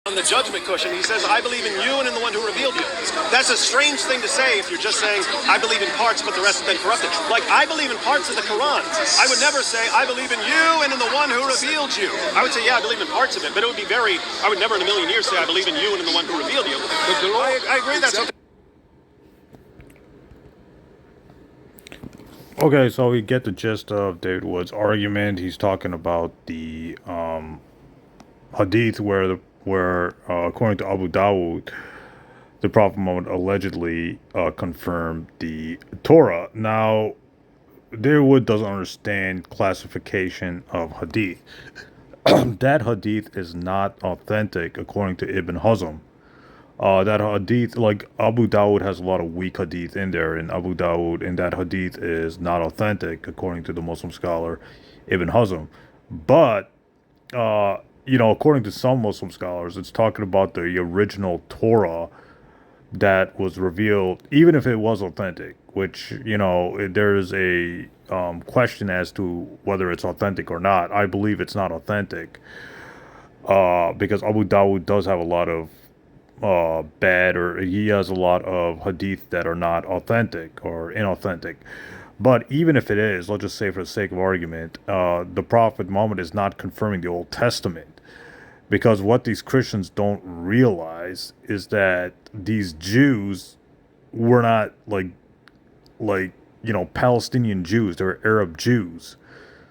On the judgment cushion, he says, I believe in you and in the one who revealed you. That's a strange thing to say if you're just saying, I believe in parts, but the rest has been corrupted. Like, I believe in parts of the Quran. I would never say, I believe in you and in the one who revealed you. I would say, yeah, I believe in parts of it, but it would be I would never in a million years say, I believe in you and in the one who revealed you. I agree that's something. Okay, so we get the gist of David Wood's argument. He's talking about the Hadith where according to Abu Dawud, the Prophet Muhammad allegedly confirmed the Torah. Now, David Wood doesn't understand classification of Hadith. That Hadith is not authentic according to Ibn Hazm. That hadith, like Abu Dawud has a lot of weak hadith in there, and Abu Dawud in that hadith is not authentic according to the Muslim scholar Ibn Hazm. But according to some Muslim scholars, it's talking about the original Torah that was revealed, even if it was authentic. Which there is a question as to whether it's authentic or not. I believe it's not authentic because Abu Dawud does have a lot of he has a lot of hadith that are not authentic or inauthentic. But even if it is, let's just say for the sake of argument, the Prophet Muhammad is not confirming the Old Testament, because what these Christians don't realize is that these Jews were not like Palestinian Jews. They were Arab Jews,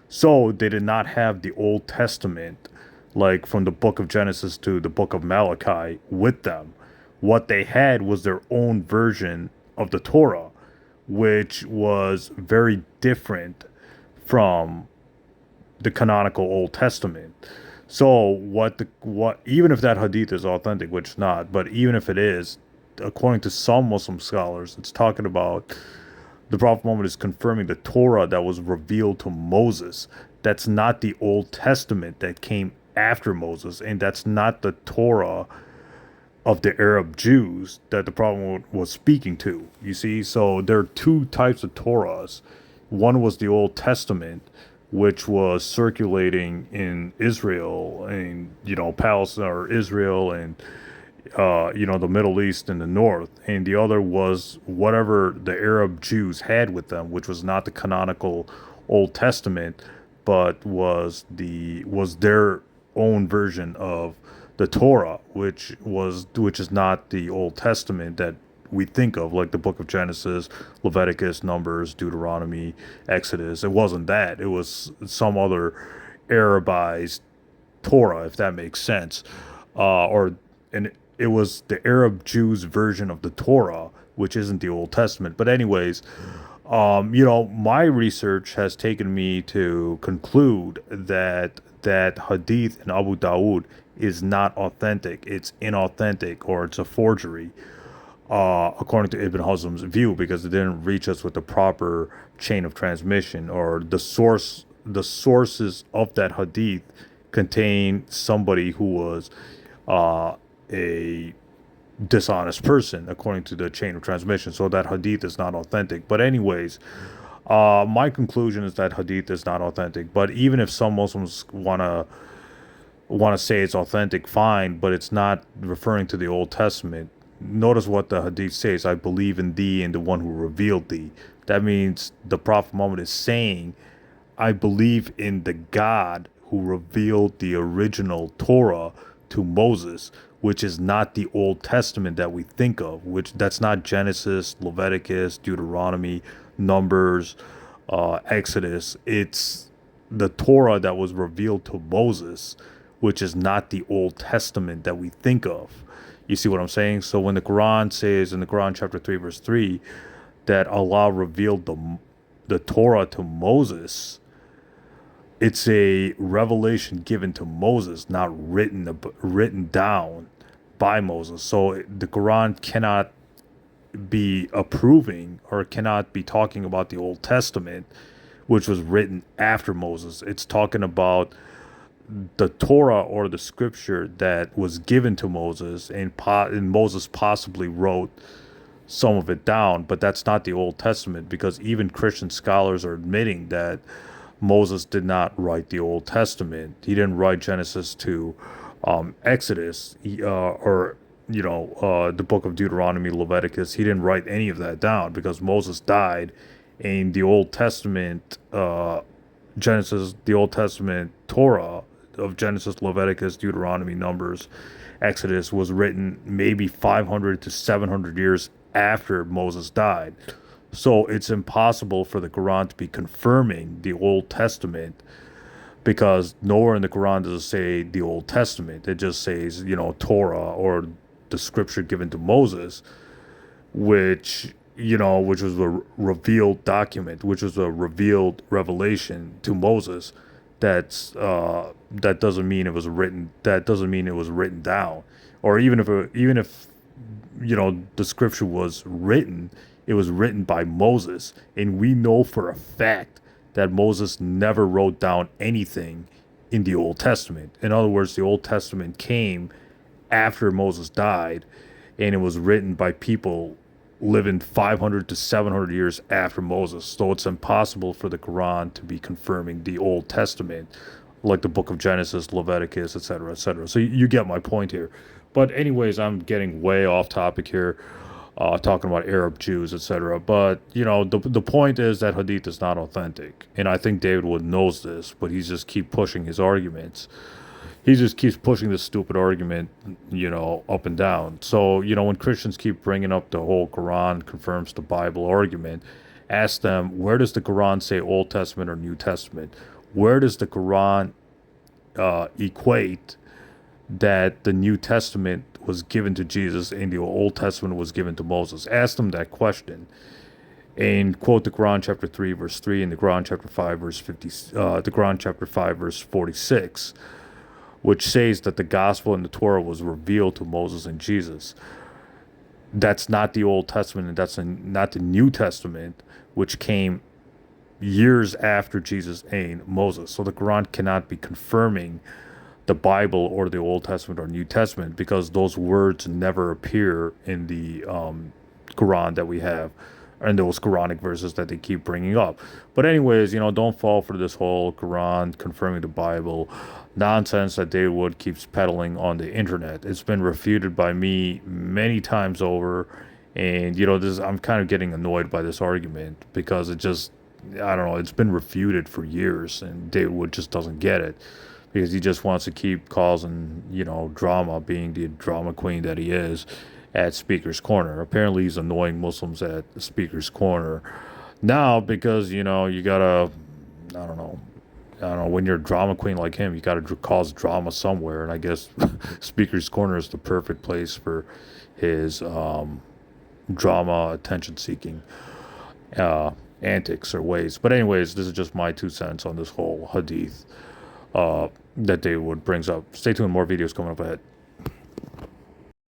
so they did not have the Old Testament, like from the book of Genesis to the book of Malachi, with them. What they had was their own version of the Torah, which was very different from the canonical Old Testament. So even if that hadith is authentic, which it's not, but even if it is, according to some Muslim scholars, it's talking about the Prophet Muhammad is confirming the Torah that was revealed to Moses. That's not the Old Testament that came after Moses, and that's not the Torah of the Arab Jews that the Prophet was speaking to. You see, so there are two types of Torahs. One was the Old Testament, which was circulating in Israel and Palestine or Israel and the Middle East and the North, and the other was whatever the Arab Jews had with them, which was not the canonical Old Testament, but was their own version of the Torah, which is not the Old Testament that we think of, like the book of Genesis, Leviticus, Numbers, Deuteronomy, Exodus. It wasn't that. It was some other Arabized Torah, if that makes sense. And it was the Arab Jews' version of the Torah, which isn't the Old Testament. But anyways, my research has taken me to conclude that hadith in Abu Dawud is not authentic. It's inauthentic, or it's a forgery, according to Ibn Hazm's view, because it didn't reach us with the proper chain of transmission, or the sources of that hadith contain somebody who was a dishonest person according to the chain of transmission. So that hadith is not authentic. But anyways, my conclusion is that hadith is not authentic. But even if some Muslims want to say it's authentic, fine, but it's not referring to the Old Testament. Notice what the hadith says: I believe in thee and the one who revealed thee. That means the Prophet Muhammad is saying, I believe in the God who revealed the original Torah to Moses, which is not the Old Testament that we think of, that's not Genesis, Leviticus, Deuteronomy, Numbers, Exodus. It's the Torah that was revealed to Moses, which is not the Old Testament that we think of. You see what I'm saying? So when the Quran says in the Quran chapter 3 verse 3 that Allah revealed the Torah to Moses, it's a revelation given to Moses, not written down by Moses. So the Quran cannot be approving or cannot be talking about the Old Testament, which was written after Moses. It's talking about the Torah, or the scripture that was given to Moses, and Moses possibly wrote some of it down, but that's not the Old Testament, because even Christian scholars are admitting that Moses did not write the Old Testament. He didn't write Genesis to Exodus, or the book of Deuteronomy, Leviticus. He didn't write any of that down because Moses died. In the Old Testament, Genesis, the Old Testament Torah of Genesis, Leviticus, Deuteronomy, Numbers, Exodus was written maybe 500 to 700 years after Moses died. So it's impossible for the Quran to be confirming the Old Testament, because nowhere in the Quran does it say the Old Testament. It just says, Torah, or the scripture given to Moses, which was a revealed document, which was a revealed revelation to Moses. That doesn't mean it was written. That doesn't mean it was written down, or even if the scripture was written, it was written by Moses, and we know for a fact that Moses never wrote down anything in the Old Testament. In other words, the Old Testament came after Moses died, and it was written by people living 500 to 700 years after Moses. So it's impossible for the Quran to be confirming the Old Testament, like the book of Genesis, Leviticus, etc., etc. So you get my point here. But anyways, I'm getting way off topic here, talking about Arab Jews, etc. But the point is that Hadith is not authentic, and I think David Wood knows this, but he just keeps pushing his arguments. He just keeps pushing this stupid argument, up and down. So, when Christians keep bringing up the whole Quran confirms the Bible argument, ask them, where does the Quran say Old Testament or New Testament? Where does the Quran equate that the New Testament was given to Jesus and the Old Testament was given to Moses? Ask them that question, and quote the Quran chapter 3 verse 3 and the Quran chapter 5 verse 50, the Quran chapter 5 verse 46, which says that the gospel and the Torah was revealed to Moses and Jesus. That's not the Old Testament, and that's not the New Testament, which came years after Jesus and Moses. So the Quran cannot be confirming the Bible or the Old Testament or New Testament, because those words never appear in the Quran that we have, and those Quranic verses that they keep bringing up. But anyways, don't fall for this whole Quran confirming the Bible nonsense that David Wood keeps peddling on the internet. It's been refuted by me many times over, and I'm kind of getting annoyed by this argument, because I don't know, it's been refuted for years, and David Wood just doesn't get it, because he just wants to keep causing, drama, being the drama queen that he is at Speaker's Corner. Apparently he's annoying Muslims at Speaker's Corner now, because, you gotta, I don't know, when you're a drama queen like him, you gotta cause drama somewhere, and I guess Speaker's Corner is the perfect place for his drama, attention-seeking antics or ways. But anyways, this is just my 2 cents on this whole Hadith that Dawud brings up. Stay tuned, more videos coming up ahead.